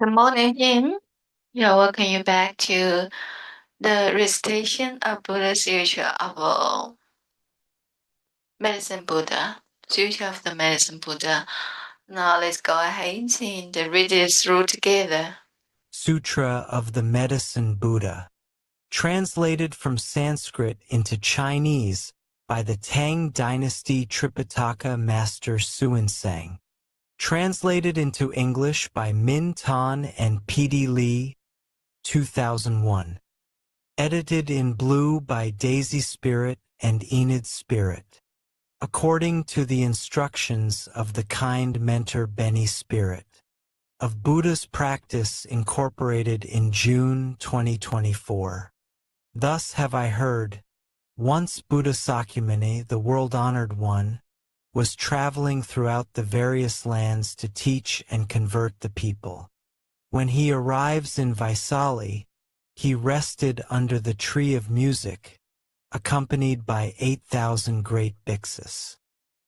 Good morning, Jim. Yeah, welcome you back to the recitation of Buddha's Sutra of Medicine Buddha. Sutra of the Medicine Buddha. Now let's go ahead and read it through together. Sutra of the Medicine Buddha, translated from Sanskrit into Chinese by the Tang Dynasty Tripitaka Master Xuanzang, translated into English by Min Tan and P.D. Lee, 2001, edited in blue by Daisy Spirit and Enid Spirit, according to the instructions of the kind mentor Benny Spirit, of Buddha's Practice Incorporated in June 2024. Thus have I heard, once Buddha Sakyamuni, the world-honored one, was traveling throughout the various lands to teach and convert the people. When he arrives in Vaisali, he rested under the tree of music, accompanied by 8,000 great bhiksus.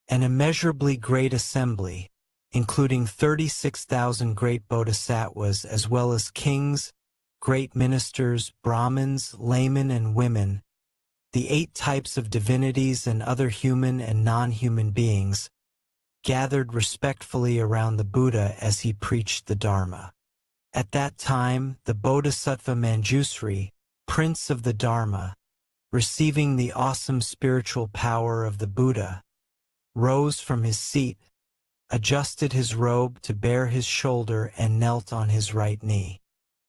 An immeasurably great assembly, including 36,000 great bodhisattvas as well as kings, great ministers, Brahmins, laymen, and women, the 8 types of divinities and other human and non-human beings, gathered respectfully around the Buddha as he preached the Dharma. At that time, the Bodhisattva Manjusri, Prince of the Dharma, receiving the awesome spiritual power of the Buddha, rose from his seat, adjusted his robe to bare his shoulder and knelt on his right knee.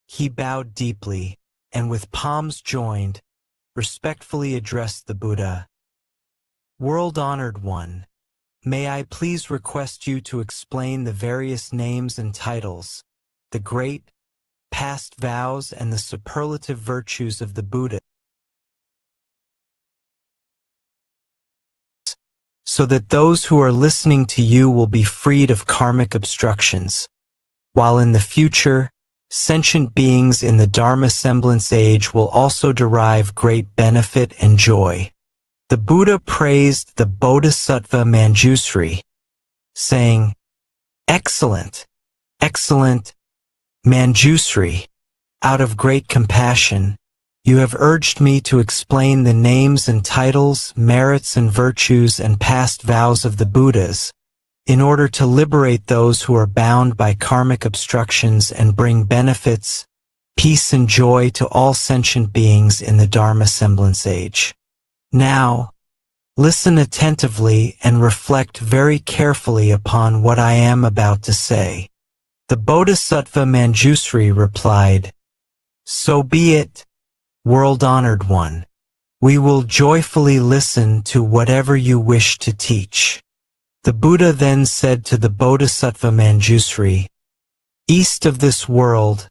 He bowed deeply, and with palms joined, respectfully addressed the Buddha. World-honored one, may I please request you to explain the various names and titles, the great, past vows and the superlative virtues of the Buddha, so that those who are listening to you will be freed of karmic obstructions, while in the future, sentient beings in the Dharma semblance age will also derive great benefit and joy. The Buddha praised the Bodhisattva Manjusri, saying, "Excellent, excellent Manjusri, out of great compassion, you have urged me to explain the names and titles, merits and virtues and past vows of the Buddhas, in order to liberate those who are bound by karmic obstructions and bring benefits, peace and joy to all sentient beings in the Dharma semblance age. Now, listen attentively and reflect very carefully upon what I am about to say." The Bodhisattva Manjusri replied, "So be it, world-honored one. We will joyfully listen to whatever you wish to teach." The Buddha then said to the Bodhisattva Manjusri, "East of this world,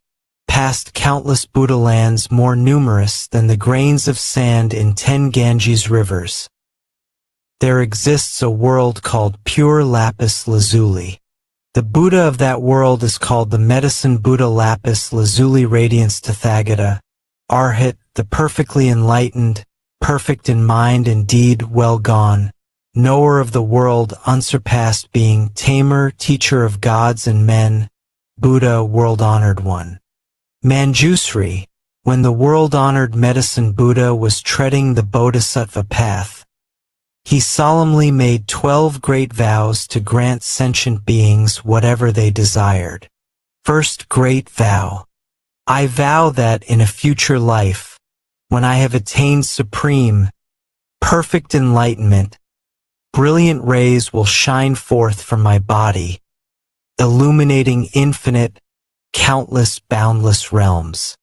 past countless Buddha lands more numerous than the grains of sand in 10 Ganges rivers, there exists a world called pure lapis lazuli. The Buddha of that world is called the Medicine Buddha Lapis Lazuli Radiance Tathagata, Arhat, the perfectly enlightened, perfect in mind and deed, well gone, knower of the world, unsurpassed being, tamer, teacher of gods and men, Buddha, world-honored one." Manjusri, when the world-honored Medicine Buddha was treading the Bodhisattva path, he solemnly made 12 great vows to grant sentient beings whatever they desired. First great vow: I vow that in a future life, when I have attained supreme, perfect enlightenment, brilliant rays will shine forth from my body, illuminating infinite, countless, boundless realms.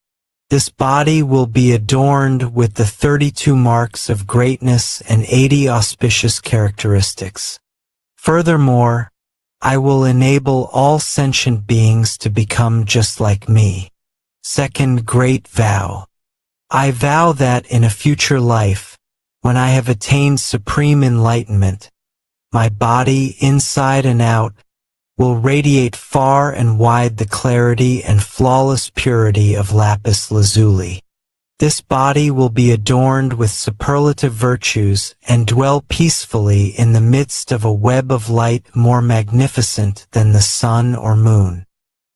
This body will be adorned with the 32 marks of greatness and 80 auspicious characteristics. Furthermore, I will enable all sentient beings to become just like me. Second great vow: I vow that in a future life, when I have attained supreme enlightenment, my body, inside and out, will radiate far and wide the clarity and flawless purity of lapis lazuli. This body will be adorned with superlative virtues and dwell peacefully in the midst of a web of light more magnificent than the sun or moon.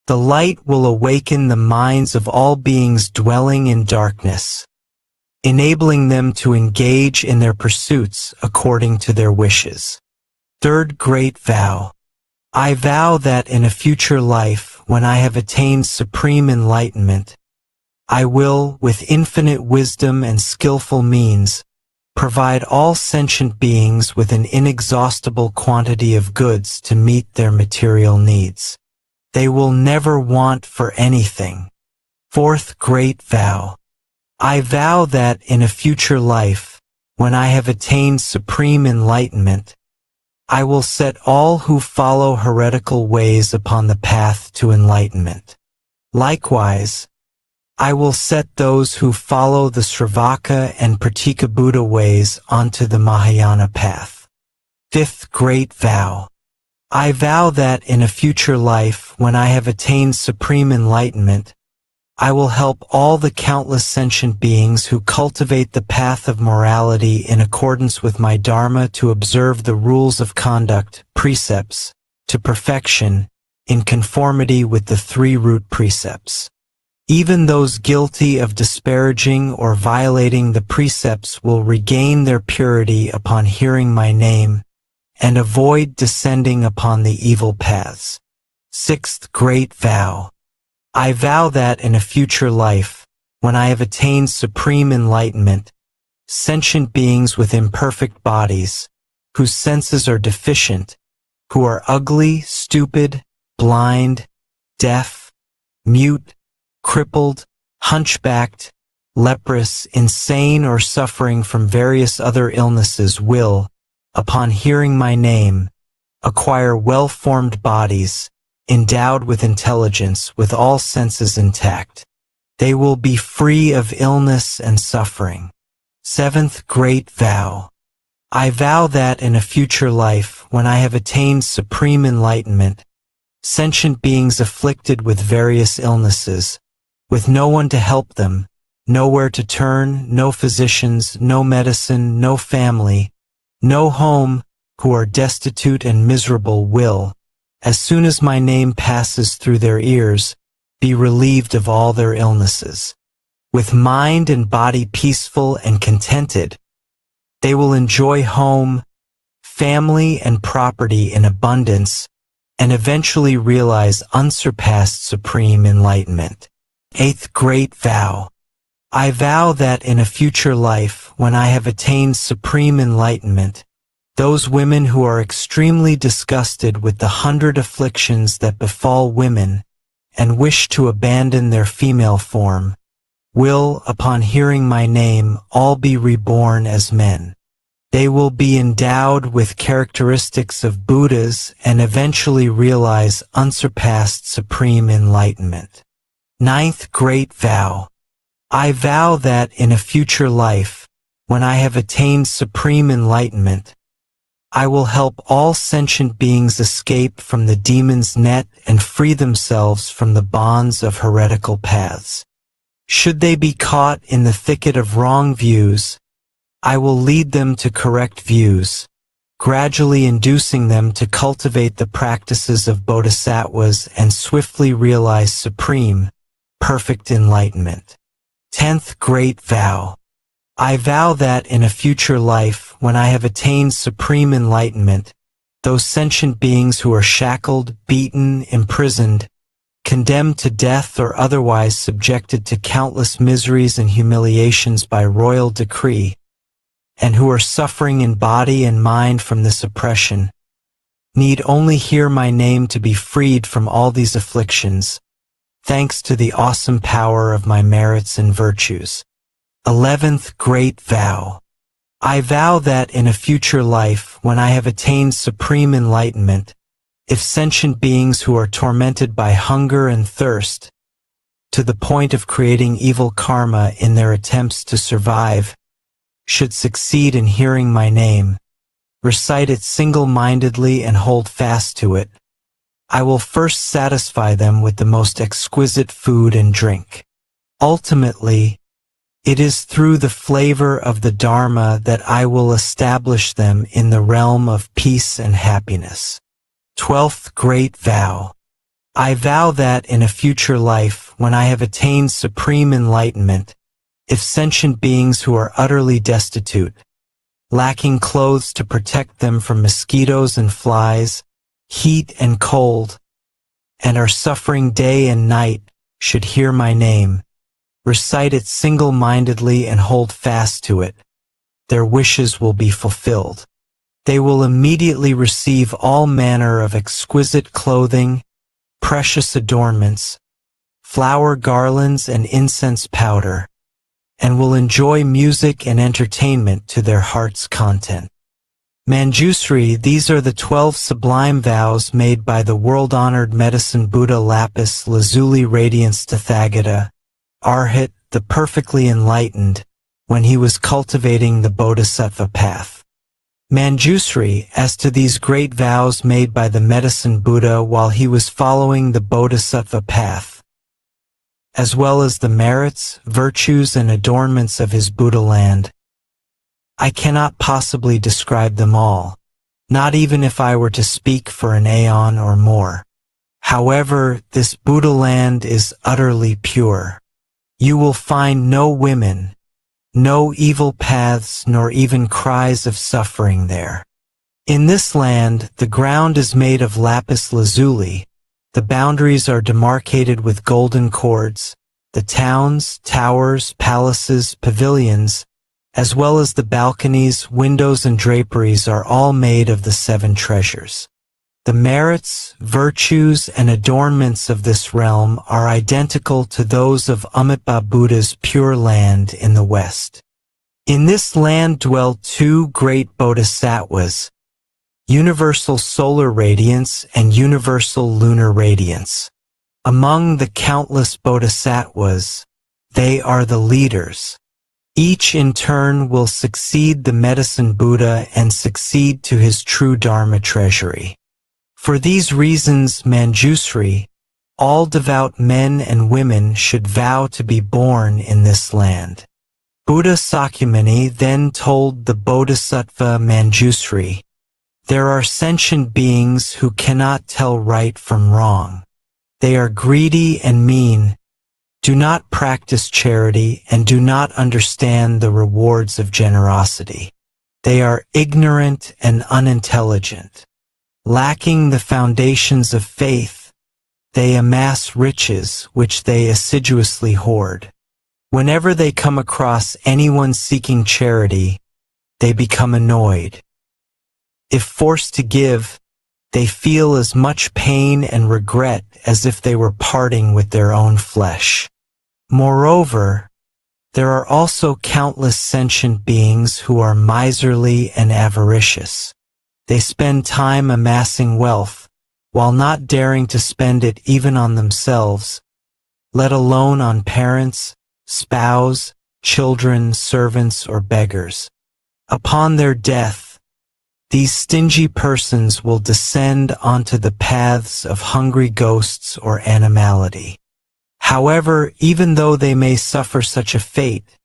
The light will awaken the minds of all beings dwelling in darkness, enabling them to engage in their pursuits according to their wishes. Third Great Vow. I vow that in a future life, when I have attained supreme enlightenment, I will, with infinite wisdom and skillful means, provide all sentient beings with an inexhaustible quantity of goods to meet their material needs. They will never want for anything. Fourth Great Vow. I vow that in a future life, when I have attained supreme enlightenment, I will set all who follow heretical ways upon the path to enlightenment. Likewise, I will set those who follow the Sravaka and Pratika Buddha ways onto the Mahayana path. Fifth Great Vow. I vow that in a future life, when I have attained supreme enlightenment, I will help all the countless sentient beings who cultivate the path of morality in accordance with my Dharma to observe the rules of conduct, precepts, to perfection, in conformity with the three root precepts. Even those guilty of disparaging or violating the precepts will regain their purity upon hearing my name and avoid descending upon the evil paths. Sixth Great Vow. I vow that in a future life, when I have attained supreme enlightenment, sentient beings with imperfect bodies, whose senses are deficient, who are ugly, stupid, blind, deaf, mute, crippled, hunchbacked, leprous, insane, or suffering from various other illnesses will, upon hearing my name, acquire well-formed bodies, endowed with intelligence, with all senses intact. They will be free of illness and suffering. Seventh Great Vow. I vow that in a future life, when I have attained supreme enlightenment, sentient beings afflicted with various illnesses, with no one to help them, nowhere to turn, no physicians, no medicine, no family, no home, who are destitute and miserable will, as soon as my name passes through their ears, be relieved of all their illnesses. With mind and body peaceful and contented, they will enjoy home, family, and property in abundance, and eventually realize unsurpassed supreme enlightenment. Eighth Great Vow. I vow that in a future life, when I have attained supreme enlightenment, those women who are extremely disgusted with the 100 afflictions that befall women and wish to abandon their female form, will, upon hearing my name, all be reborn as men. They will be endowed with characteristics of Buddhas and eventually realize unsurpassed supreme enlightenment. Ninth Great Vow. I vow that in a future life, when I have attained supreme enlightenment, I will help all sentient beings escape from the demon's net and free themselves from the bonds of heretical paths. Should they be caught in the thicket of wrong views, I will lead them to correct views, gradually inducing them to cultivate the practices of Bodhisattvas and swiftly realize supreme, perfect enlightenment. 10th Great Vow. I vow that in a future life, when I have attained supreme enlightenment, those sentient beings who are shackled, beaten, imprisoned, condemned to death or otherwise subjected to countless miseries and humiliations by royal decree, and who are suffering in body and mind from this oppression, need only hear my name to be freed from all these afflictions, thanks to the awesome power of my merits and virtues. 11th Great Vow. I vow that in a future life, when I have attained supreme enlightenment, if sentient beings who are tormented by hunger and thirst, to the point of creating evil karma in their attempts to survive, should succeed in hearing my name, recite it single-mindedly and hold fast to it, I will first satisfy them with the most exquisite food and drink. Ultimately, it is through the flavor of the Dharma that I will establish them in the realm of peace and happiness. 12th Great Vow. I vow that in a future life, when I have attained supreme enlightenment, if sentient beings who are utterly destitute, lacking clothes to protect them from mosquitoes and flies, heat and cold, and are suffering day and night, should hear my name, recite it single-mindedly and hold fast to it, their wishes will be fulfilled. They will immediately receive all manner of exquisite clothing, precious adornments, flower garlands and incense powder, and will enjoy music and entertainment to their heart's content. Manjusri, these are the 12 sublime vows made by the world-honored medicine Buddha Lapis Lazuli Radiance Tathagata, Arhat, the perfectly enlightened, when he was cultivating the Bodhisattva path. Manjusri, as to these great vows made by the medicine Buddha while he was following the Bodhisattva path, as well as the merits, virtues, and adornments of his Buddha land, I cannot possibly describe them all, not even if I were to speak for an aeon or more. However, this Buddha land is utterly pure. You will find no women, no evil paths, nor even cries of suffering there. In this land, the ground is made of lapis lazuli, the boundaries are demarcated with golden cords, the towns, towers, palaces, pavilions, as well as the balconies, windows, and draperies are all made of the 7 treasures. The merits, virtues, and adornments of this realm are identical to those of Amitabha Buddha's pure land in the West. In this land dwell 2 great Bodhisattvas, universal solar radiance and universal lunar radiance. Among the countless Bodhisattvas, they are the leaders. Each in turn will succeed the medicine Buddha and succeed to his true Dharma treasury. For these reasons, Manjusri, all devout men and women should vow to be born in this land. Buddha Sakyamuni then told the Bodhisattva Manjusri, there are sentient beings who cannot tell right from wrong. They are greedy and mean, do not practice charity, and do not understand the rewards of generosity. They are ignorant and unintelligent. Lacking the foundations of faith, they amass riches which they assiduously hoard. Whenever they come across anyone seeking charity, they become annoyed. If forced to give, they feel as much pain and regret as if they were parting with their own flesh. Moreover, there are also countless sentient beings who are miserly and avaricious. They spend time amassing wealth, while not daring to spend it even on themselves, let alone on parents, spouse, children, servants, or beggars. Upon their death, these stingy persons will descend onto the paths of hungry ghosts or animality. However, even though they may suffer such a fate,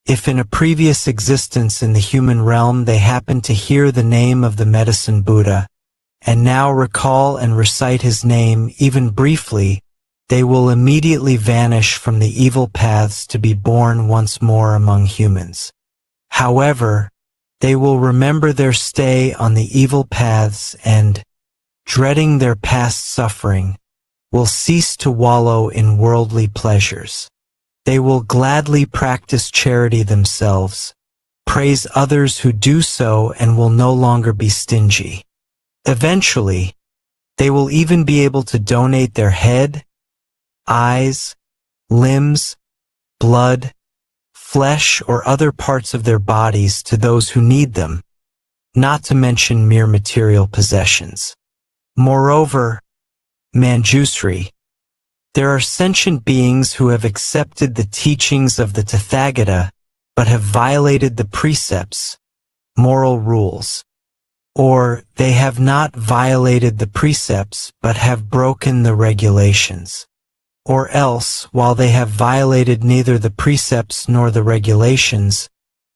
if in a previous existence in the human realm they happen to hear the name of the medicine Buddha, and now recall and recite his name even briefly, they will immediately vanish from the evil paths to be born once more among humans. However, they will remember their stay on the evil paths and, dreading their past suffering, will cease to wallow in worldly pleasures. They will gladly practice charity themselves, praise others who do so, and will no longer be stingy. Eventually, they will even be able to donate their head, eyes, limbs, blood, flesh, or other parts of their bodies to those who need them, not to mention mere material possessions. Moreover, Manjusri, there are sentient beings who have accepted the teachings of the Tathagata but have violated the precepts, moral rules, or they have not violated the precepts but have broken the regulations, or else, while they have violated neither the precepts nor the regulations,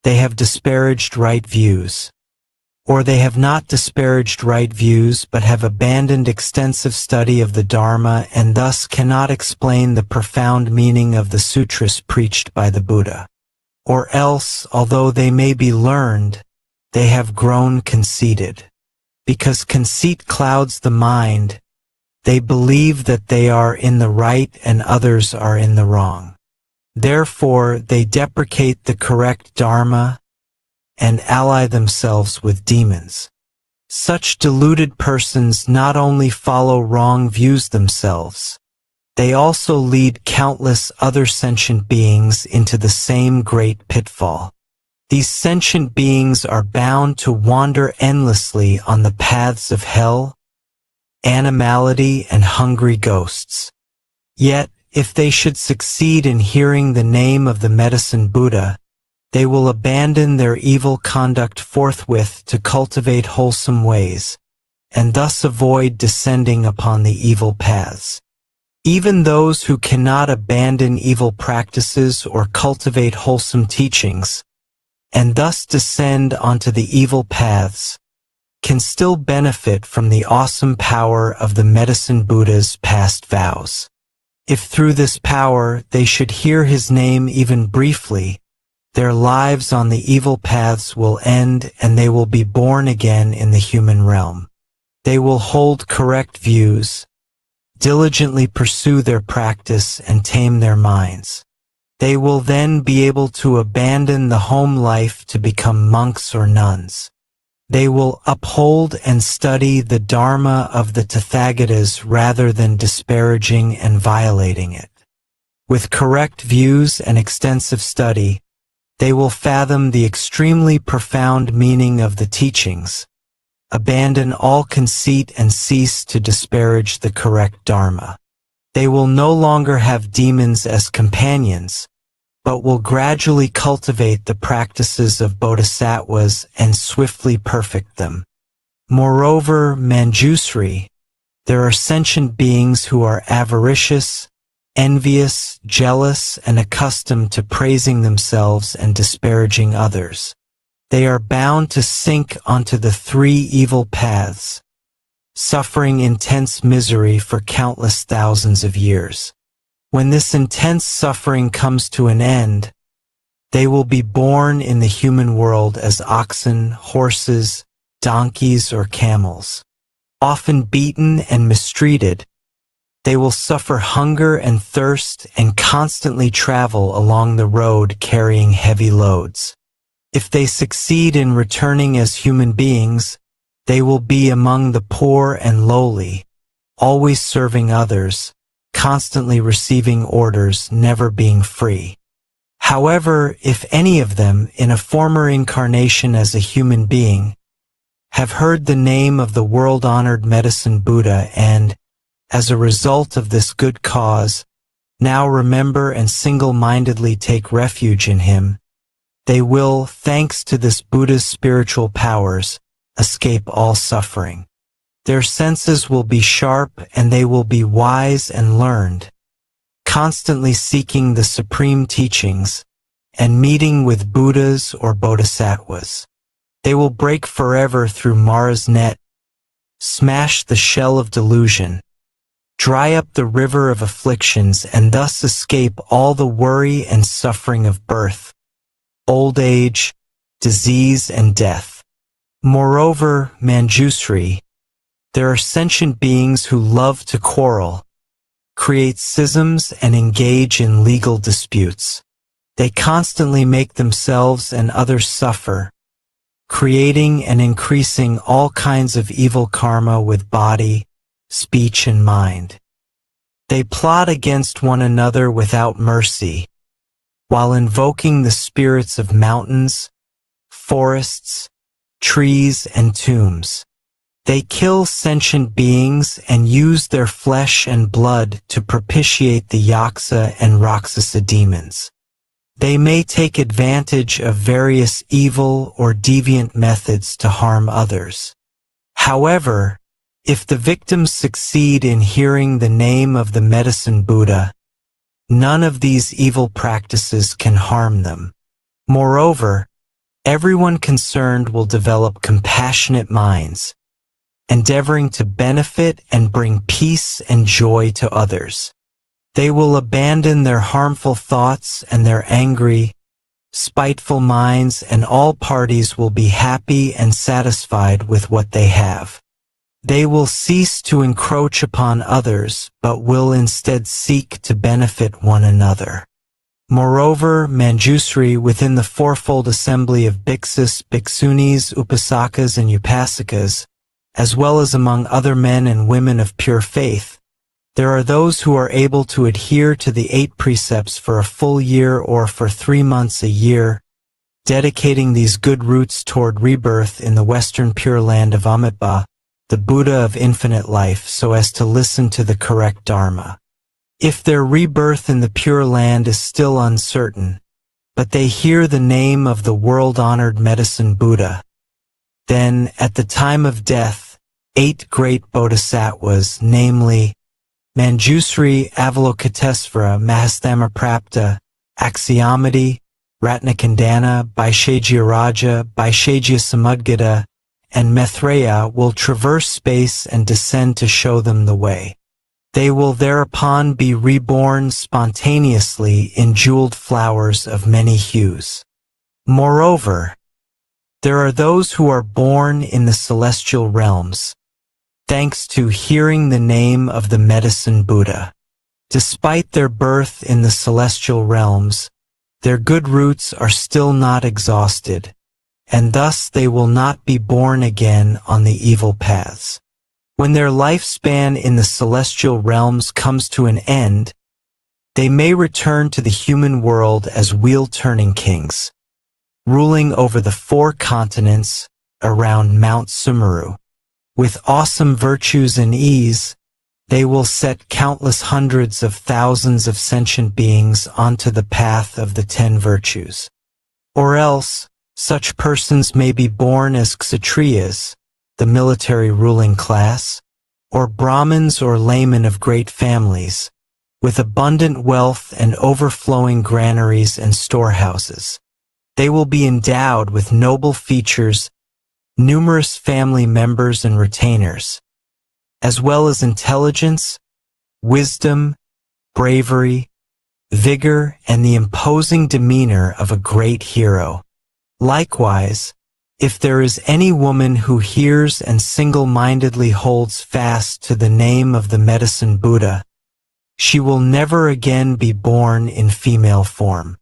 they have disparaged right views, or they have not disparaged right views but have abandoned extensive study of the Dharma and thus cannot explain the profound meaning of the sutras preached by the Buddha. Or else, although they may be learned, they have grown conceited. Because conceit clouds the mind, they believe that they are in the right and others are in the wrong. Therefore, they deprecate the correct Dharma and ally themselves with demons. Such deluded persons not only follow wrong views themselves, they also lead countless other sentient beings into the same great pitfall. These sentient beings are bound to wander endlessly on the paths of hell, animality, and hungry ghosts. Yet, if they should succeed in hearing the name of the Medicine Buddha, they will abandon their evil conduct forthwith to cultivate wholesome ways, and thus avoid descending upon the evil paths. Even those who cannot abandon evil practices or cultivate wholesome teachings, and thus descend onto the evil paths, can still benefit from the awesome power of the Medicine Buddha's past vows. If through this power they should hear his name even briefly, their lives on the evil paths will end and they will be born again in the human realm. They will hold correct views, diligently pursue their practice and tame their minds. They will then be able to abandon the home life to become monks or nuns. They will uphold and study the Dharma of the Tathagatas rather than disparaging and violating it. With correct views and extensive study, they will fathom the extremely profound meaning of the teachings, abandon all conceit and cease to disparage the correct Dharma. They will no longer have demons as companions, but will gradually cultivate the practices of Bodhisattvas and swiftly perfect them. Moreover, Manjusri, there are sentient beings who are avaricious, envious, jealous, and accustomed to praising themselves and disparaging others. They are bound to sink onto the three evil paths, suffering intense misery for countless thousands of years. When this intense suffering comes to an end, they will be born in the human world as oxen, horses, donkeys, or camels. Often beaten and mistreated, they will suffer hunger and thirst and constantly travel along the road carrying heavy loads. If they succeed in returning as human beings, they will be among the poor and lowly, always serving others, constantly receiving orders, never being free. However, if any of them, in a former incarnation as a human being, have heard the name of the world-honored Medicine Buddha and, as a result of this good cause, now remember and single-mindedly take refuge in him, they will, thanks to this Buddha's spiritual powers, escape all suffering. Their senses will be sharp and they will be wise and learned, constantly seeking the supreme teachings and meeting with Buddhas or Bodhisattvas. They will break forever through Mara's net, smash the shell of delusion, dry up the river of afflictions, and thus escape all the worry and suffering of birth, old age, disease, and death. Moreover, Manjusri, there are sentient beings who love to quarrel, create schisms, and engage in legal disputes. They constantly make themselves and others suffer, creating and increasing all kinds of evil karma with body, speech, and mind. They plot against one another without mercy, while invoking the spirits of mountains, forests, trees, and tombs. They kill sentient beings and use their flesh and blood to propitiate the Yaksa and Rakshasa demons. They may take advantage of various evil or deviant methods to harm others. However, if the victims succeed in hearing the name of the Medicine Buddha, none of these evil practices can harm them. Moreover, Everyone concerned will develop compassionate minds, endeavoring to benefit and bring peace and joy to others. They will abandon their harmful thoughts and their angry, spiteful minds, and all parties will be happy and satisfied with what they have. They will cease to encroach upon others, but will instead seek to benefit one another. Moreover, Manjusri within the fourfold assembly of bhiksus, bhiksunis, upasakas, and upasakas, as well as among other men and women of pure faith, there are those who are able to adhere to the 8 precepts for a full year or for 3 months a year, dedicating these good roots toward rebirth in the Western Pure Land of Amitabha, the Buddha of infinite life, so as to listen to the correct Dharma. If their rebirth in the Pure Land is still uncertain, but they hear the name of the world-honored Medicine Buddha, then, at the time of death, 8 great Bodhisattvas, namely Manjusri, Avalokitesvara, Mahasthamaprapta, Akshayamati, Ratnakandana, Vaishajyaraja, Vaishajya and Maitreya will traverse space and descend to show them the way. They will thereupon be reborn spontaneously in jeweled flowers of many hues. Moreover, there are those who are born in the celestial realms, thanks to hearing the name of the Medicine Buddha. Despite their birth in the celestial realms, their good roots are still not exhausted, and thus they will not be born again on the evil paths. When their lifespan in the celestial realms comes to an end, they may return to the human world as wheel-turning kings, ruling over the 4 continents around Mount Sumeru. With awesome virtues and ease, they will set countless hundreds of thousands of sentient beings onto the path of the 10 virtues. Or else, such persons may be born as Kshatriyas, the military ruling class, or Brahmins or laymen of great families, with abundant wealth and overflowing granaries and storehouses. They will be endowed with noble features, numerous family members and retainers, as well as intelligence, wisdom, bravery, vigor, and the imposing demeanor of a great hero. Likewise, if there is any woman who hears and single-mindedly holds fast to the name of the Medicine Buddha, she will never again be born in female form.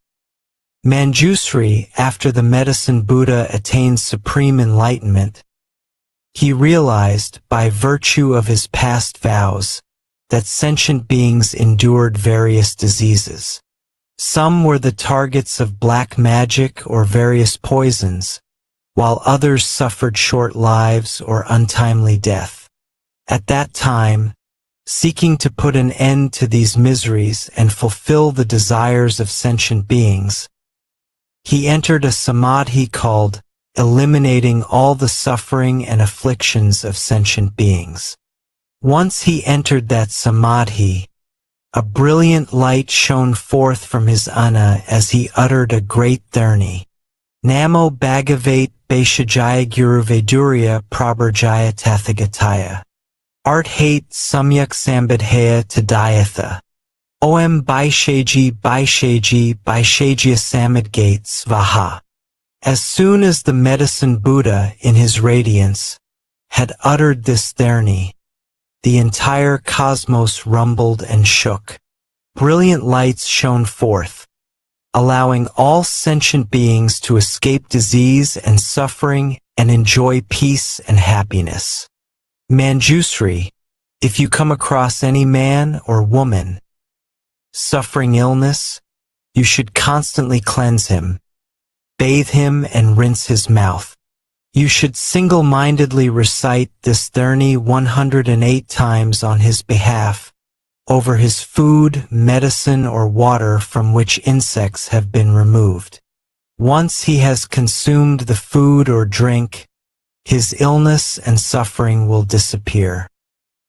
Manjusri, after the Medicine Buddha attained Supreme Enlightenment, he realized, by virtue of his past vows, that sentient beings endured various diseases. Some were the targets of black magic or various poisons, while others suffered short lives or untimely death. At that time, seeking to put an end to these miseries and fulfill the desires of sentient beings, he entered a samadhi called eliminating all the suffering and afflictions of sentient beings. Once he entered that samadhi, a brilliant light shone forth from his ana as he uttered a great dharni. Namo Bhagavate Vaishajaya Guru Vedurya Prabharjaya Tathagataya. Art hate Samyak Sambadhaya Tadayatha. Om Vaishaji Vaishajya Samadgate Svaha. As soon as the Medicine Buddha, in his radiance, had uttered this dharni, the entire cosmos rumbled and shook. Brilliant lights shone forth, allowing all sentient beings to escape disease and suffering and enjoy peace and happiness. Manjusri, if you come across any man or woman suffering illness, you should constantly cleanse him, bathe him, and rinse his mouth. You should single-mindedly recite this dharni 108 times on his behalf, over his food, medicine, or water from which insects have been removed. Once he has consumed the food or drink, his illness and suffering will disappear.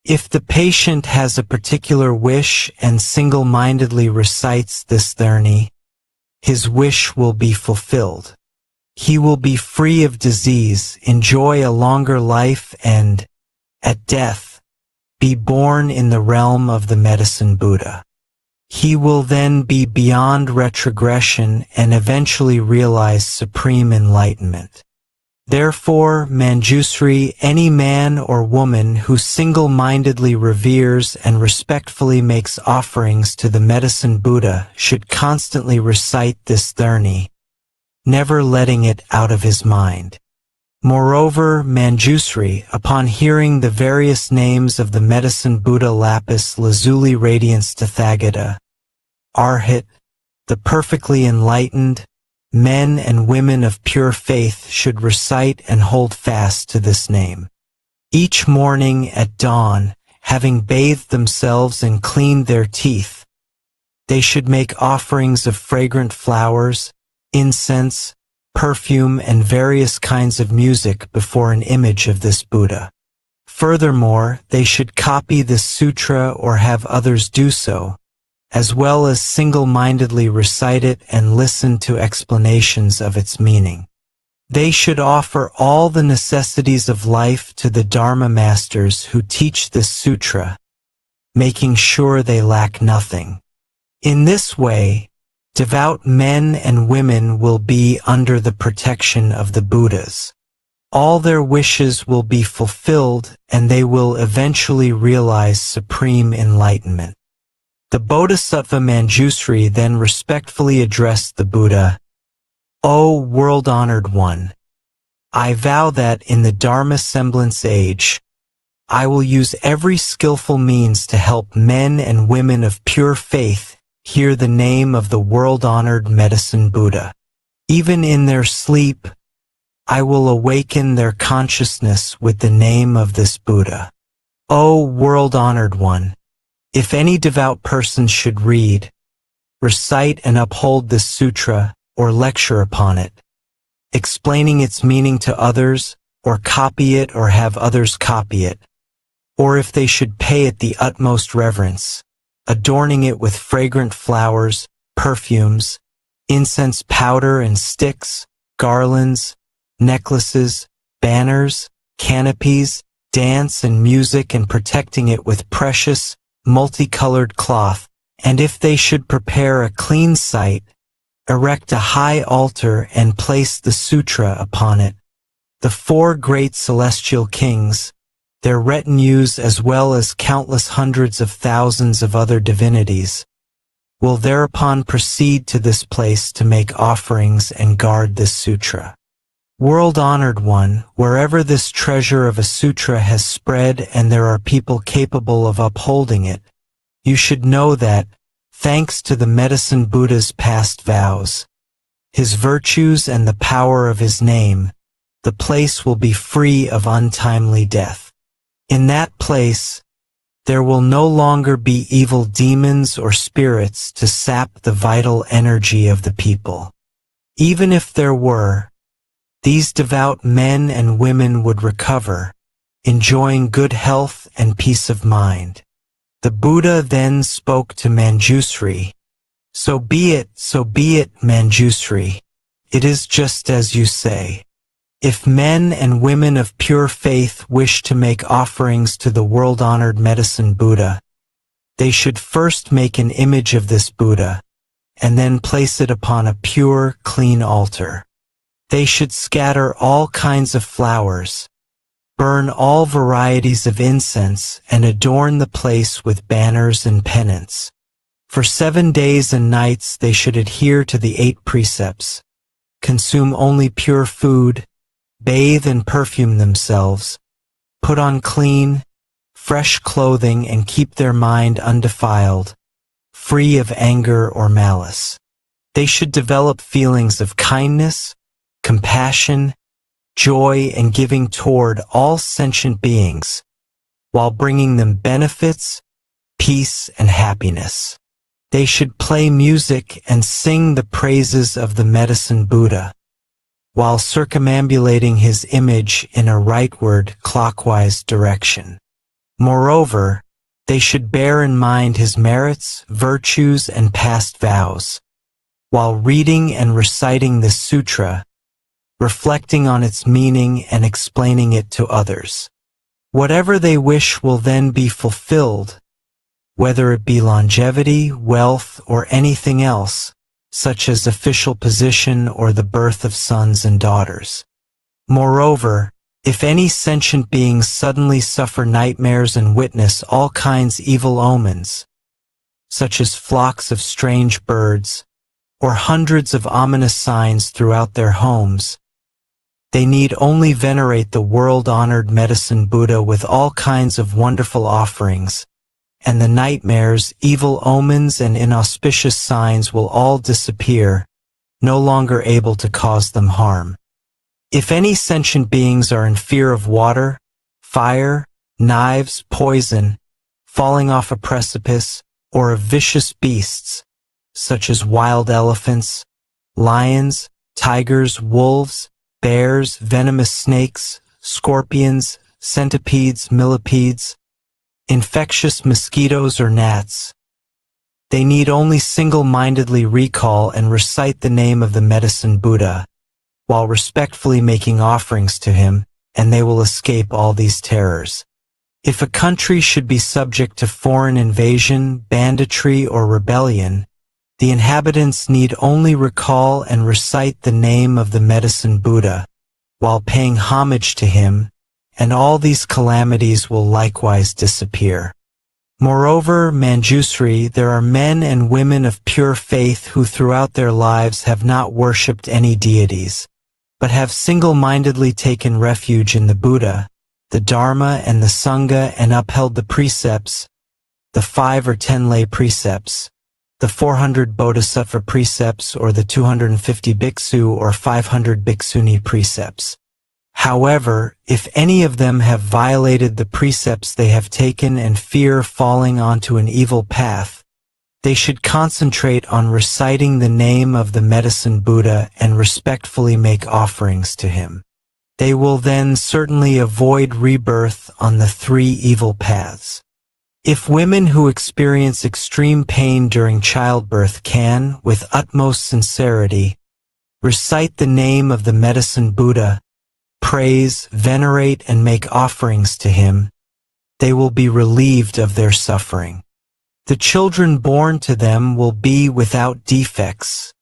If the patient has a particular wish and single-mindedly recites this dharni, his wish will be fulfilled. He will be free of disease, enjoy a longer life, and, at death, be born in the realm of the Medicine Buddha. He will then be beyond retrogression and eventually realize supreme enlightenment. Therefore, Manjusri, any man or woman who single-mindedly reveres and respectfully makes offerings to the Medicine Buddha should constantly recite this dharni, never letting it out of his mind. Moreover, Manjusri, upon hearing the various names of the Medicine Buddha Lapis Lazuli Radiance Tathagata, Arhat, the perfectly enlightened, men and women of pure faith should recite and hold fast to this name. Each morning at dawn, having bathed themselves and cleaned their teeth, they should make offerings of fragrant flowers, incense, perfume, and various kinds of music before an image of this Buddha. Furthermore, they should copy this sutra or have others do so, as well as single-mindedly recite it and listen to explanations of its meaning. They should offer all the necessities of life to the Dharma masters who teach this sutra, making sure they lack nothing. In this way, devout men and women will be under the protection of the Buddhas. All their wishes will be fulfilled and they will eventually realize supreme enlightenment. The Bodhisattva Manjusri then respectfully addressed the Buddha, O world-honored one, I vow that in the Dharma semblance age, I will use every skillful means to help men and women of pure faith hear the name of the world-honored Medicine Buddha. Even in their sleep, I will awaken their consciousness with the name of this Buddha. O world-honored one, if any devout person should read, recite and uphold this sutra or lecture upon it, explaining its meaning to others, or copy it or have others copy it, or if they should pay it the utmost reverence, adorning it with fragrant flowers, perfumes, incense powder and sticks, garlands, necklaces, banners, canopies, dance and music, and protecting it with precious, multicolored cloth, and if they should prepare a clean site, erect a high altar and place the sutra upon it, the four great celestial kings, their retinues as well as countless hundreds of thousands of other divinities, will thereupon proceed to this place to make offerings and guard this sutra. World-honored one, wherever this treasure of a sutra has spread and there are people capable of upholding it, you should know that, thanks to the Medicine Buddha's past vows, his virtues and the power of his name, the place will be free of untimely death. In that place, there will no longer be evil demons or spirits to sap the vital energy of the people. Even if there were, these devout men and women would recover, enjoying good health and peace of mind. The Buddha then spoke to Manjusri, So be it, Manjusri. It is just as you say. If men and women of pure faith wish to make offerings to the world-honored Medicine Buddha, they should first make an image of this Buddha, and then place it upon a pure, clean altar. They should scatter all kinds of flowers, burn all varieties of incense, and adorn the place with banners and pennants. For 7 days and nights they should adhere to the 8 precepts, consume only pure food, bathe and perfume themselves, put on clean, fresh clothing, and keep their mind undefiled, free of anger or malice. They should develop feelings of kindness, compassion, joy, and giving toward all sentient beings, while bringing them benefits, peace, and happiness. They should play music and sing the praises of the Medicine Buddha, while circumambulating his image in a rightward, clockwise direction. Moreover, they should bear in mind his merits, virtues, and past vows. While reading and reciting this sutra, reflecting on its meaning and explaining it to others. Whatever they wish will then be fulfilled, whether it be longevity, wealth, or anything else, such as official position or the birth of sons and daughters. Moreover, if any sentient beings suddenly suffer nightmares and witness all kinds evil omens, such as flocks of strange birds, or hundreds of ominous signs throughout their homes, they need only venerate the world-honored Medicine Buddha with all kinds of wonderful offerings, and the nightmares, evil omens, and inauspicious signs will all disappear, no longer able to cause them harm. If any sentient beings are in fear of water, fire, knives, poison, falling off a precipice, or of vicious beasts, such as wild elephants, lions, tigers, wolves, bears, venomous snakes, scorpions, centipedes, millipedes, infectious mosquitoes or gnats, they need only single-mindedly recall and recite the name of the Medicine Buddha, while respectfully making offerings to him, and they will escape all these terrors. If a country should be subject to foreign invasion, banditry, or rebellion, the inhabitants need only recall and recite the name of the Medicine Buddha, while paying homage to him, and all these calamities will likewise disappear. Moreover, Manjusri, there are men and women of pure faith who throughout their lives have not worshipped any deities, but have single-mindedly taken refuge in the Buddha, the Dharma, and the Sangha, and upheld the precepts, the 5 or 10 lay precepts, the 400 Bodhisattva precepts, or the 250 bhiksu or 500 bhikshuni precepts. However, if any of them have violated the precepts they have taken and fear falling onto an evil path, they should concentrate on reciting the name of the Medicine Buddha and respectfully make offerings to him. They will then certainly avoid rebirth on the 3 evil paths. If women who experience extreme pain during childbirth can, with utmost sincerity, recite the name of the Medicine Buddha, praise, venerate, and make offerings to him, they will be relieved of their suffering. The children born to them will be without defects,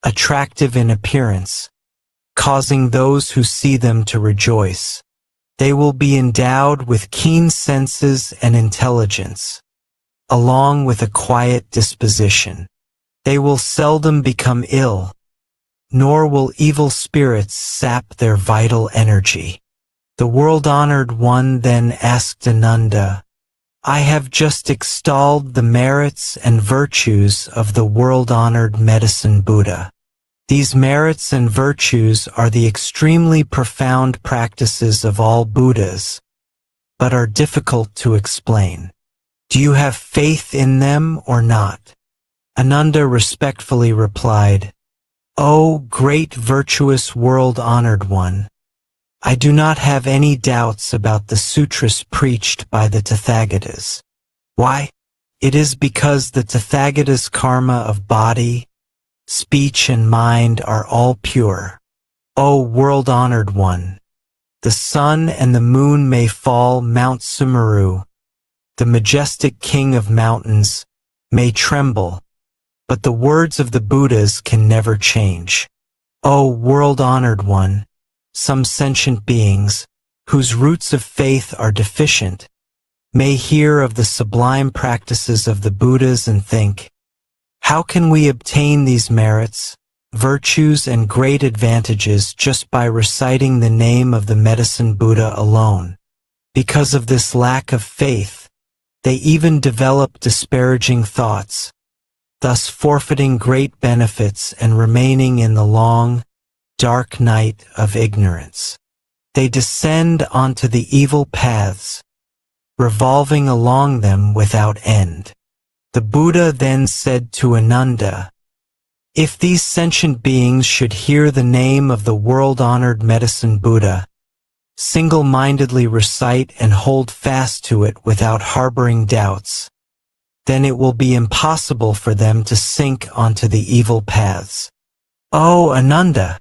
attractive in appearance, causing those who see them to rejoice. They will be endowed with keen senses and intelligence, along with a quiet disposition. They will seldom become ill, nor will evil spirits sap their vital energy. The world-honored one then asked Ananda, I have just extolled the merits and virtues of the world-honored Medicine Buddha. These merits and virtues are the extremely profound practices of all Buddhas, but are difficult to explain. Do you have faith in them or not? Ananda respectfully replied, O great virtuous world-honored one, I do not have any doubts about the sutras preached by the Tathagatas. Why? It is because the Tathagatas' karma of body, speech, and mind are all pure. O world-honored one, the sun and the moon may fall, Mount Sumeru, the majestic king of mountains, may tremble, but the words of the Buddhas can never change. O world-honored one, some sentient beings, whose roots of faith are deficient, may hear of the sublime practices of the Buddhas and think, how can we obtain these merits, virtues, and great advantages just by reciting the name of the Medicine Buddha alone? Because of this lack of faith, they even develop disparaging thoughts, thus forfeiting great benefits and remaining in the long, dark night of ignorance. They descend onto the evil paths, revolving along them without end. The Buddha then said to Ananda, if these sentient beings should hear the name of the world-honored Medicine Buddha, single-mindedly recite and hold fast to it without harboring doubts, then it will be impossible for them to sink onto the evil paths. O Ananda,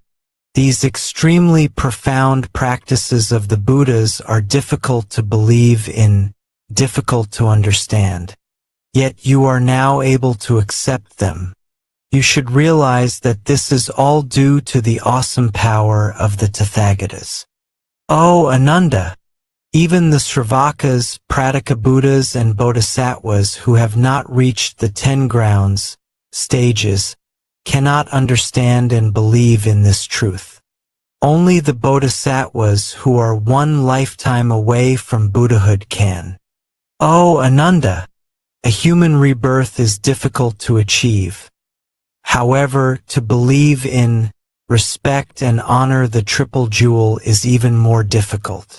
These extremely profound practices of the Buddhas are difficult to believe in, difficult to understand. Yet you are now able to accept them. You should realize that this is all due to the awesome power of the Tathagatas. O Ananda! Even the Sravakas, Prataka Buddhas, and Bodhisattvas who have not reached the 10 grounds, stages, cannot understand and believe in this truth. Only the Bodhisattvas who are one lifetime away from Buddhahood can. O Ananda! A human rebirth is difficult to achieve. However, to believe in, respect, and honor the Triple Jewel is even more difficult.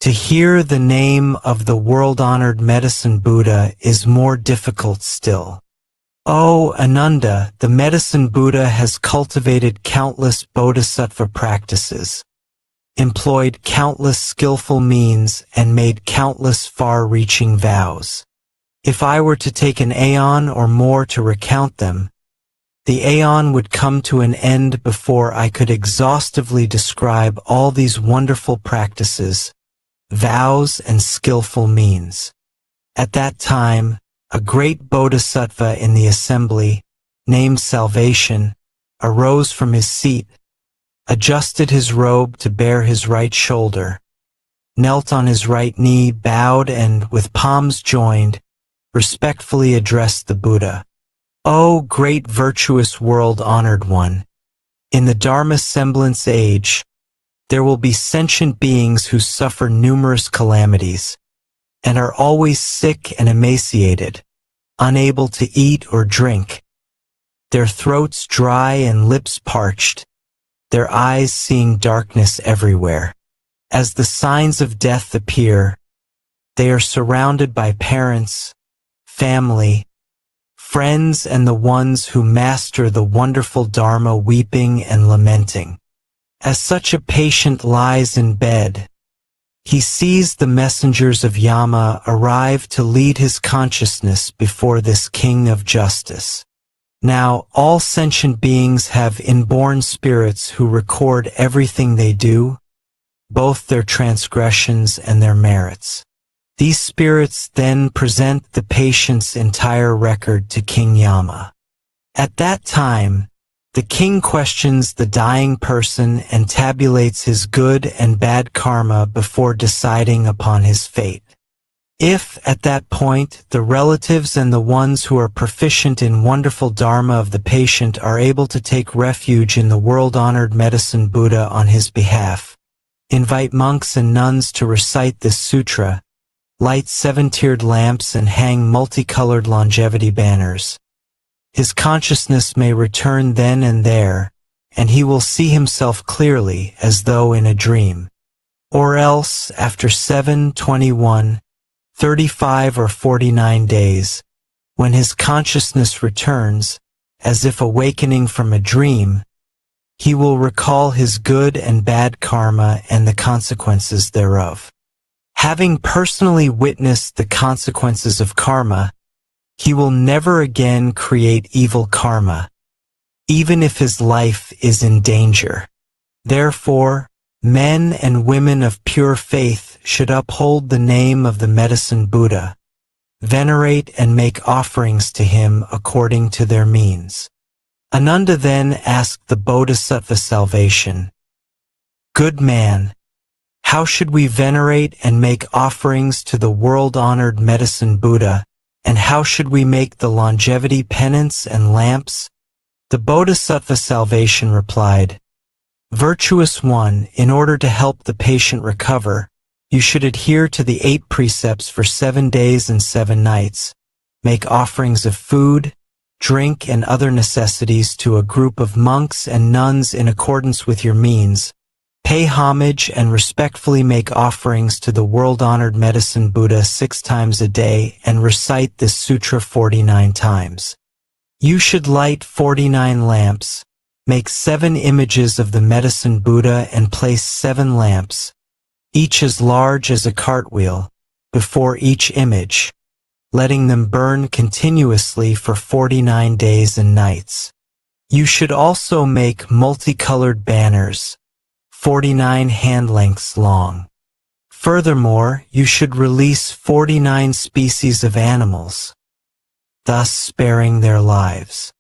To hear the name of the world-honored Medicine Buddha is more difficult still. O Ananda, the Medicine Buddha has cultivated countless bodhisattva practices, employed countless skillful means, and made countless far-reaching vows. If I were to take an aeon or more to recount them, the aeon would come to an end before I could exhaustively describe all these wonderful practices, vows, and skillful means. At that time, a great bodhisattva in the assembly, named Salvation, arose from his seat, adjusted his robe to bare his right shoulder, knelt on his right knee, bowed, and, with palms joined, respectfully addressed the Buddha. O great virtuous world-honored one! In the Dharma semblance age, there will be sentient beings who suffer numerous calamities, and are always sick and emaciated, unable to eat or drink, their throats dry and lips parched, their eyes seeing darkness everywhere. As the signs of death appear, they are surrounded by parents, family, friends, and the ones who master the wonderful Dharma weeping and lamenting. As such a patient lies in bed, he sees the messengers of Yama arrive to lead his consciousness before this king of justice. Now, all sentient beings have inborn spirits who record everything they do, both their transgressions and their merits. These spirits then present the patient's entire record to King Yama. At that time, the king questions the dying person and tabulates his good and bad karma before deciding upon his fate. If, at that point, the relatives and the ones who are proficient in wonderful dharma of the patient are able to take refuge in the world-honored Medicine Buddha on his behalf, invite monks and nuns to recite this sutra, light 7-tiered lamps, and hang multicolored longevity banners, his consciousness may return then and there, and he will see himself clearly as though in a dream. Or else, after 7, 21, 35, or 49 days, when his consciousness returns, as if awakening from a dream, he will recall his good and bad karma and the consequences thereof. Having personally witnessed the consequences of karma, he will never again create evil karma, even if his life is in danger. Therefore, men and women of pure faith should uphold the name of the Medicine Buddha, venerate and make offerings to him according to their means. Ananda then asked the Bodhisattva Salvation, "Good man, how should we venerate and make offerings to the world-honored Medicine Buddha, and how should we make the longevity penance and lamps?" The Bodhisattva Salvation replied, "Virtuous one, in order to help the patient recover, you should adhere to the 8 precepts for 7 days and 7 nights, make offerings of food, drink, and other necessities to a group of monks and nuns in accordance with your means, pay homage and respectfully make offerings to the world-honored Medicine Buddha 6 times a day, and recite this sutra 49 times. You should light 49 lamps, make 7 images of the Medicine Buddha and place 7 lamps, each as large as a cartwheel, before each image, letting them burn continuously for 49 days and nights. You should also make multicolored banners, 49 hand lengths long. Furthermore, you should release 49 species of animals, thus sparing their lives.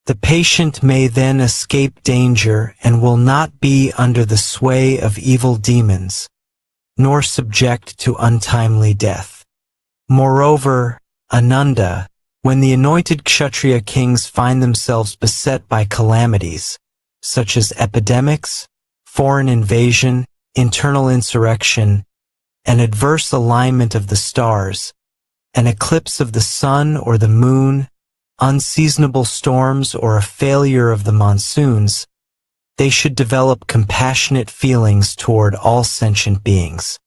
The patient may then escape danger and will not be under the sway of evil demons, nor subject to untimely death. Moreover, Ananda, when the anointed Kshatriya kings find themselves beset by calamities, such as epidemics, foreign invasion, internal insurrection, an adverse alignment of the stars, an eclipse of the sun or the moon, unseasonable storms, or a failure of the monsoons, they should develop compassionate feelings toward all sentient beings.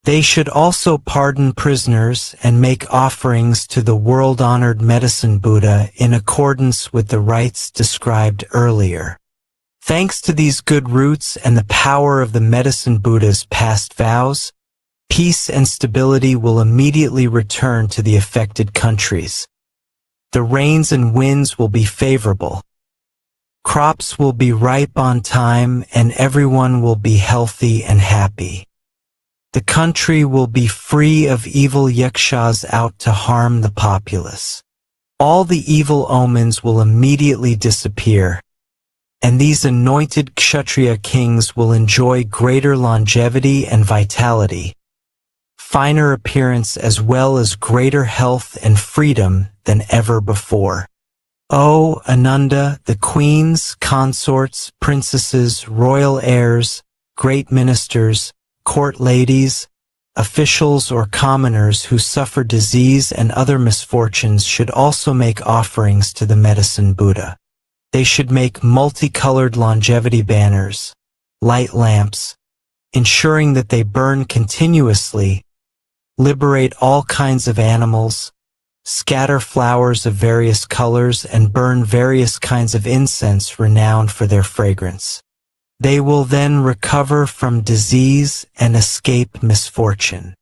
They should also pardon prisoners and make offerings to the world-honored Medicine Buddha in accordance with the rites described earlier. Thanks to these good roots and the power of the Medicine Buddha's past vows, peace and stability will immediately return to the affected countries. The rains and winds will be favorable. Crops will be ripe on time and everyone will be healthy and happy. The country will be free of evil yakshas out to harm the populace. All the evil omens will immediately disappear, and these anointed Kshatriya kings will enjoy greater longevity and vitality, finer appearance as well as greater health and freedom than ever before. O Ananda, the queens, consorts, princesses, royal heirs, great ministers, court ladies, officials or commoners who suffer disease and other misfortunes should also make offerings to the Medicine Buddha. They should make multicolored longevity banners, light lamps, ensuring that they burn continuously, liberate all kinds of animals, scatter flowers of various colors, and burn various kinds of incense renowned for their fragrance. They will then recover from disease and escape misfortune.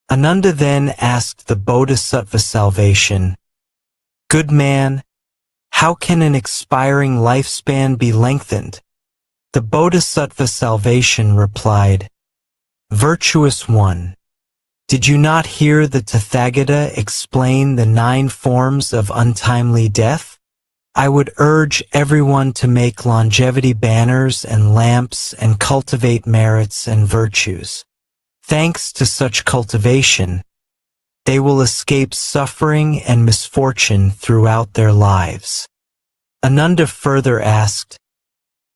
Ananda then asked the Bodhisattva salvation, "Good man, how can an expiring lifespan be lengthened?" The Bodhisattva salvation replied, "Virtuous one, did you not hear the Tathagata explain the 9 forms of untimely death? I would urge everyone to make longevity banners and lamps and cultivate merits and virtues. Thanks to such cultivation, they will escape suffering and misfortune throughout their lives." Ananda further asked,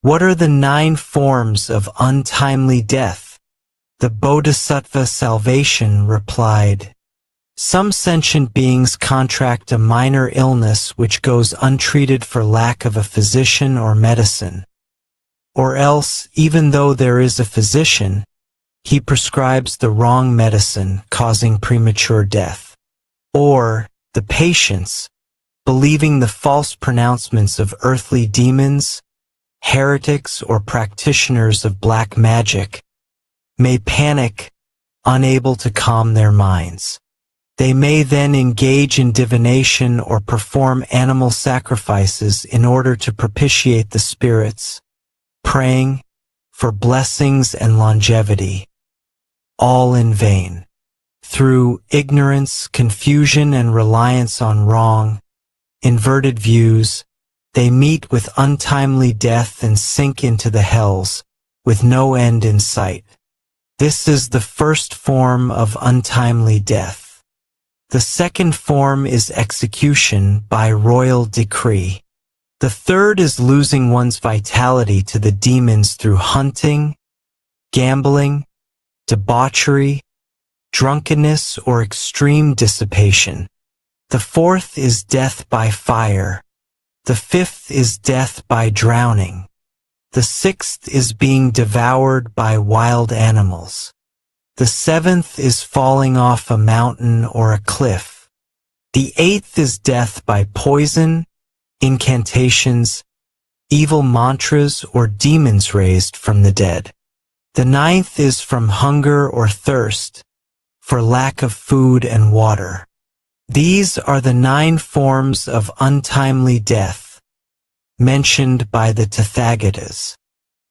"What are the 9 forms of untimely death?" The Bodhisattva salvation replied, "Some sentient beings contract a minor illness which goes untreated for lack of a physician or medicine. Or else, even though there is a physician, he prescribes the wrong medicine, causing premature death. Or, the patients, believing the false pronouncements of earthly demons, heretics, or practitioners of black magic, may panic, unable to calm their minds. They may then engage in divination or perform animal sacrifices in order to propitiate the spirits, praying for blessings and longevity, all in vain. Through ignorance, confusion, and reliance on wrong, inverted views, they meet with untimely death and sink into the hells, with no end in sight. This is the first form of untimely death. The second form is execution by royal decree. The third is losing one's vitality to the demons through hunting, gambling, debauchery, drunkenness, or extreme dissipation. The fourth is death by fire. The fifth is death by drowning. The sixth is being devoured by wild animals. The seventh is falling off a mountain or a cliff. The eighth is death by poison, incantations, evil mantras, or demons raised from the dead. The ninth is from hunger or thirst, for lack of food and water. These are the 9 forms of untimely death. mentioned by the Tathagatas.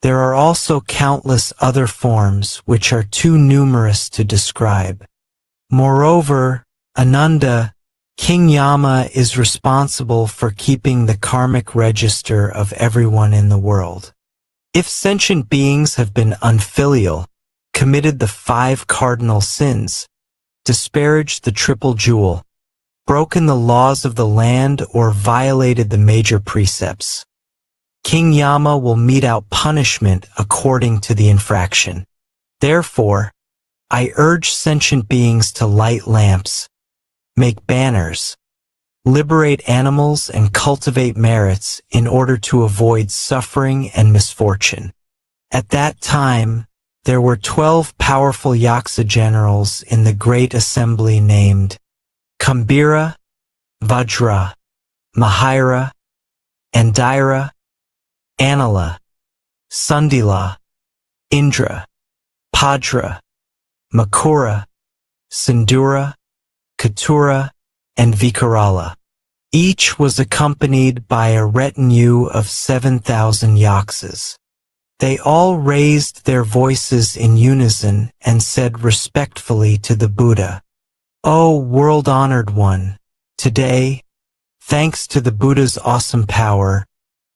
There are also countless other forms which are too numerous to describe. Moreover, Ananda, King Yama is responsible for keeping the karmic register of everyone in the world. If sentient beings have been unfilial, committed the 5 cardinal sins, disparaged the triple jewel, broken the laws of the land, or violated the major precepts, King Yama will mete out punishment according to the infraction. Therefore, I urge sentient beings to light lamps, make banners, liberate animals, and cultivate merits in order to avoid suffering and misfortune. At that time, there were 12 powerful Yaksa generals in the great assembly named Kambira, Vajra, Mahira, Andira, Anila, Sundila, Indra, Padra, Makura, Sindura, Katura, and Vikarala. Each was accompanied by a retinue of 7,000 yaksas. They all raised their voices in unison and said respectfully to the Buddha, "O world-honored one, today, thanks to the Buddha's awesome power,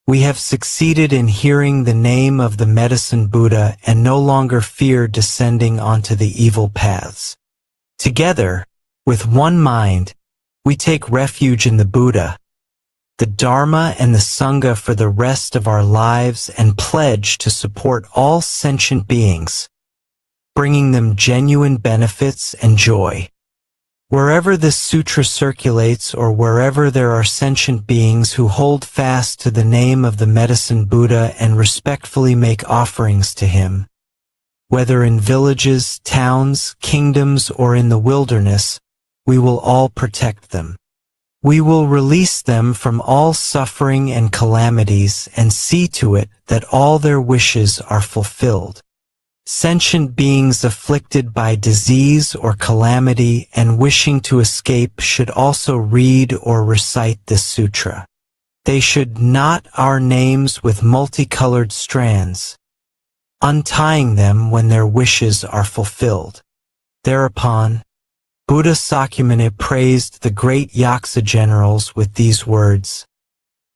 we have succeeded in hearing the name of the Medicine Buddha and no longer fear descending onto the evil paths. Together, with one mind, we take refuge in the Buddha, the Dharma, and the Sangha for the rest of our lives and pledge to support all sentient beings, bringing them genuine benefits and joy." Wherever this sutra circulates or wherever there are sentient beings who hold fast to the name of the Medicine Buddha and respectfully make offerings to him, whether in villages, towns, kingdoms, or in the wilderness, we will all protect them. We will release them from all suffering and calamities and see to it that all their wishes are fulfilled. Sentient beings afflicted by disease or calamity and wishing to escape should also read or recite this sutra. They should knot our names with multicolored strands, untying them when their wishes are fulfilled. Thereupon, Buddha Sakyamuni praised the great Yaksa generals with these words,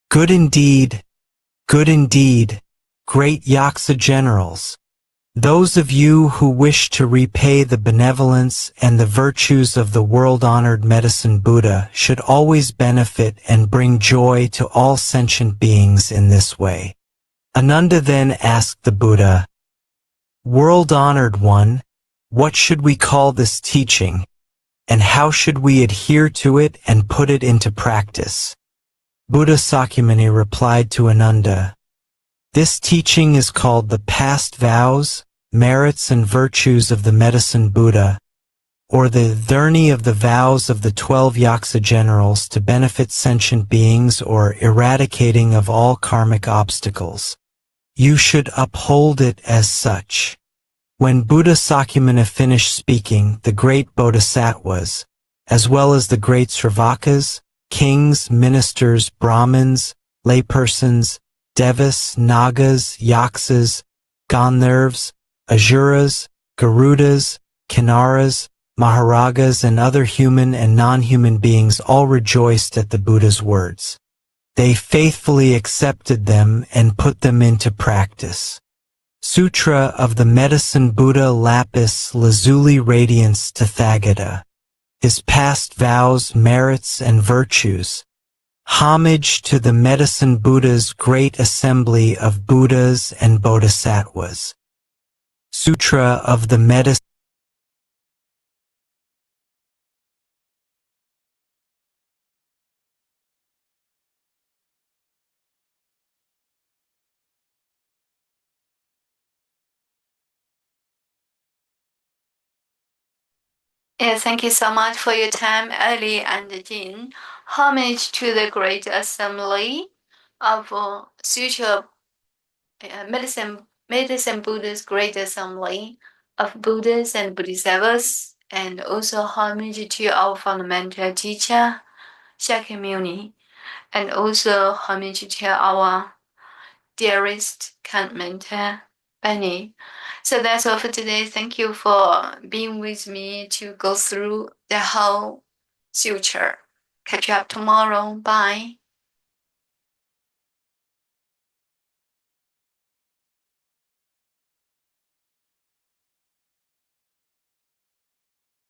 good indeed, great Yaksa generals. Those of you who wish to repay the benevolence and the virtues of the world-honored Medicine Buddha should always benefit and bring joy to all sentient beings in this way. Ananda then asked the Buddha, "World-honored one, what should we call this teaching, and how should we adhere to it and put it into practice?" Buddha Sakyamuni replied to Ananda, "This teaching is called the past vows, merits, and virtues of the Medicine Buddha, or the journey of the vows of the 12 Yaksa generals to benefit sentient beings or eradicating of all karmic obstacles. You should uphold it as such." When Buddha Sakyamuni finished speaking, the great Bodhisattvas, as well as the great Sravakas, kings, ministers, Brahmins, laypersons, Devas, Nagas, Yaksas, Gandharvas, Asuras, Garudas, Kinnaras, Maharagas, and other human and non-human beings all rejoiced at the Buddha's words. They faithfully accepted them and put them into practice. Sutra of the Medicine Buddha Lapis Lazuli Radiance Tathagata, his past vows, merits, and virtues. Homage to the Medicine Buddha's great assembly of Buddhas and Bodhisattvas. Sutra of the Medicine Yes, thank you so much for your time, Ali and Jin. Homage to the great assembly of Sutra Medicine Buddha's great assembly of Buddhas and Bodhisattvas, and also homage to our fundamental teacher, Shakyamuni. and also homage to our dearest kind mentor, Benny. So that's all for today. Thank you for being with me to go through the whole sutra. Catch you up tomorrow. Bye.